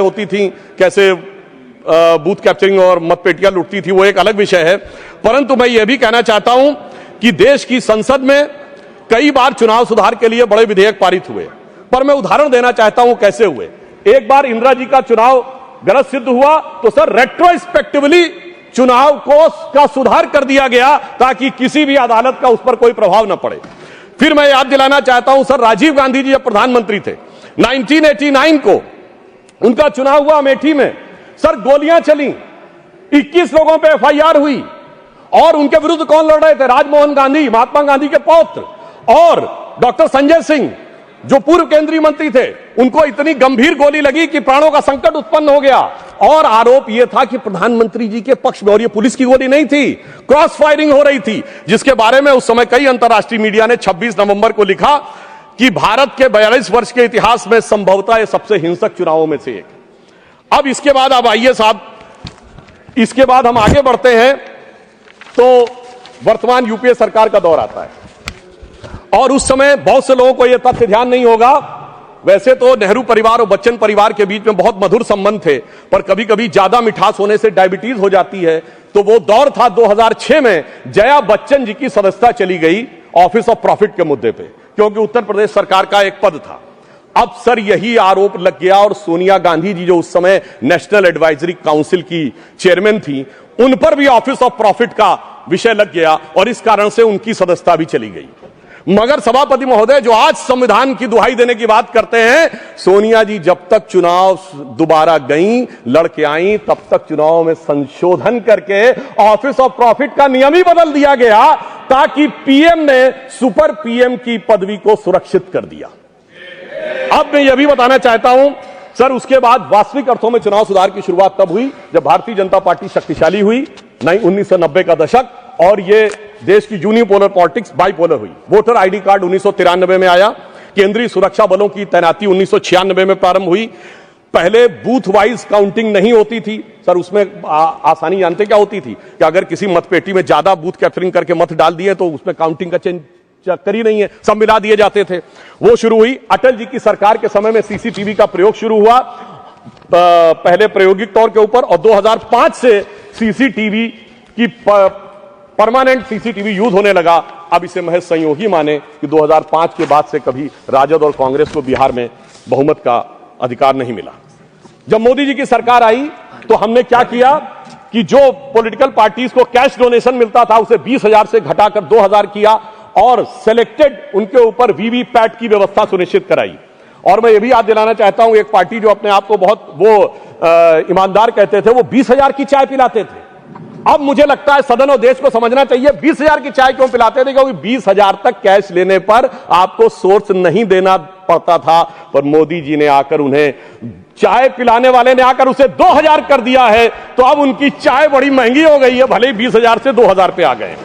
होती थी, कैसे बूथ कैप्चरिंग और मतपेटियां लुटती थी, वो एक अलग विषय है। परंतु मैं ये भी कहना चाहता हूं कि देश की संसद में कई बार चुनाव सुधार के लिए बड़े विधेयक पारित हुए, पर मैं उदाहरण देना चाहता हूं कैसे हुए। एक बार इंदिरा जी का चुनाव गलत सिद्ध हुआ तो सर रेट्रोस्पेक्टिवली चुनाव का सुधार कर दिया गया ताकि किसी भी अदालत का उस पर कोई प्रभाव न पड़े। फिर मैं याद दिलाना चाहता हूं सर, राजीव गांधी जी जब प्रधानमंत्री थे 1989 को उनका चुनाव हुआ अमेठी में, सर गोलियां चली, 21 लोगों पे एफआईआर हुई और उनके विरुद्ध कौन लड़ रहे थे? राजमोहन गांधी, महात्मा गांधी के पौत्र, और डॉक्टर संजय सिंह जो पूर्व केंद्रीय मंत्री थे, उनको इतनी गंभीर गोली लगी कि प्राणों का संकट उत्पन्न हो गया। और आरोप यह था कि प्रधानमंत्री जी के पक्ष में, और यह पुलिस की गोली नहीं थी, क्रॉस फायरिंग हो रही थी, जिसके बारे में उस समय कई अंतर्राष्ट्रीय मीडिया ने 26 नवंबर को लिखा कि भारत के 42 वर्ष के इतिहास में संभवतः यह सबसे हिंसक चुनावों में से एक। अब इसके बाद अब आइए साहब, इसके बाद हम आगे बढ़ते हैं तो वर्तमान यूपीए सरकार का दौर आता है और उस समय बहुत से लोगों को यह तथ्य ध्यान नहीं होगा, वैसे तो नेहरू परिवार और बच्चन परिवार के बीच में बहुत मधुर संबंध थे, पर कभी कभी ज्यादा मिठास होने से डायबिटीज हो जाती है। तो वो दौर था 2006 में जया बच्चन जी की सदस्यता चली गई ऑफिस ऑफ प्रॉफिट के मुद्दे पे, क्योंकि उत्तर प्रदेश सरकार का एक पद था। अब सर यही आरोप लग गया और सोनिया गांधी जी जो उस समय नेशनल एडवाइजरी काउंसिल की चेयरमैन थी, उन पर भी ऑफिस ऑफ प्रॉफिट का विषय लग गया और इस कारण से उनकी सदस्यता भी चली गई। मगर सभापति महोदय जो आज संविधान की दुहाई देने की बात करते हैं, सोनिया जी जब तक चुनाव दोबारा गईं, लड़के आईं, तब तक चुनाव में संशोधन करके ऑफिस ऑफ प्रॉफिट का नियम ही बदल दिया गया ताकि पीएम ने सुपर पीएम की पदवी को सुरक्षित कर दिया। अब मैं यह भी बताना चाहता हूं सर, उसके बाद वास्तविक अर्थों में चुनाव सुधार की शुरुआत तब हुई जब भारतीय जनता पार्टी शक्तिशाली हुई, 1990 का दशक, और ये देश की यूनिपोलर पॉलिटिक्स बाइपोलर हुई। वोटर आईडी कार्ड 1993 में आया, केंद्रीय सुरक्षा बलों की तैनाती 1996 में प्रारंभ हुई। पहले बूथ वाइज काउंटिंग नहीं होती थी सर, उसमें आसानी जानते क्या होती थी कि अगर किसी मतपेटी में ज्यादा बूथ कैप्चरिंग करके मत डाल दिए तो उसमें काउंटिंग का चक्कर ही नहीं है, सब मिला दिए जाते थे। वो शुरू हुई। अटल जी की सरकार के समय में सीसीटीवी का प्रयोग शुरू हुआ, पहले प्रायोगिक तौर के ऊपर, और 2005 से सीसीटीवी की परमानेंट सीसीटीवी यूज होने लगा। अब इसे महज संयोग ही माने कि 2005 के बाद से कभी राजद और कांग्रेस को बिहार में बहुमत का अधिकार नहीं मिला। जब मोदी जी की सरकार आई तो हमने क्या किया कि जो पॉलिटिकल पार्टीज को कैश डोनेशन मिलता था उसे 20,000 से घटाकर 2,000 किया और सिलेक्टेड उनके ऊपर वीवीपैट की व्यवस्था सुनिश्चित कराई। और मैं ये भी याद दिलाना चाहता हूं, एक पार्टी जो अपने आप को बहुत ईमानदार कहते थे, वो 20,000 की चाय पिलाते थे। अब मुझे लगता है सदन और देश को समझना चाहिए 20,000 की चाय क्यों पिलाते थे, क्योंकि 20,000 तक कैश लेने पर आपको सोर्स नहीं देना पड़ता था, पर मोदी जी ने आकर उन्हें, चाय पिलाने वाले ने आकर उसे 2,000 कर दिया है। तो अब उनकी चाय बड़ी महंगी हो गई है, भले ही 20,000 से 2,000 पे आ गए।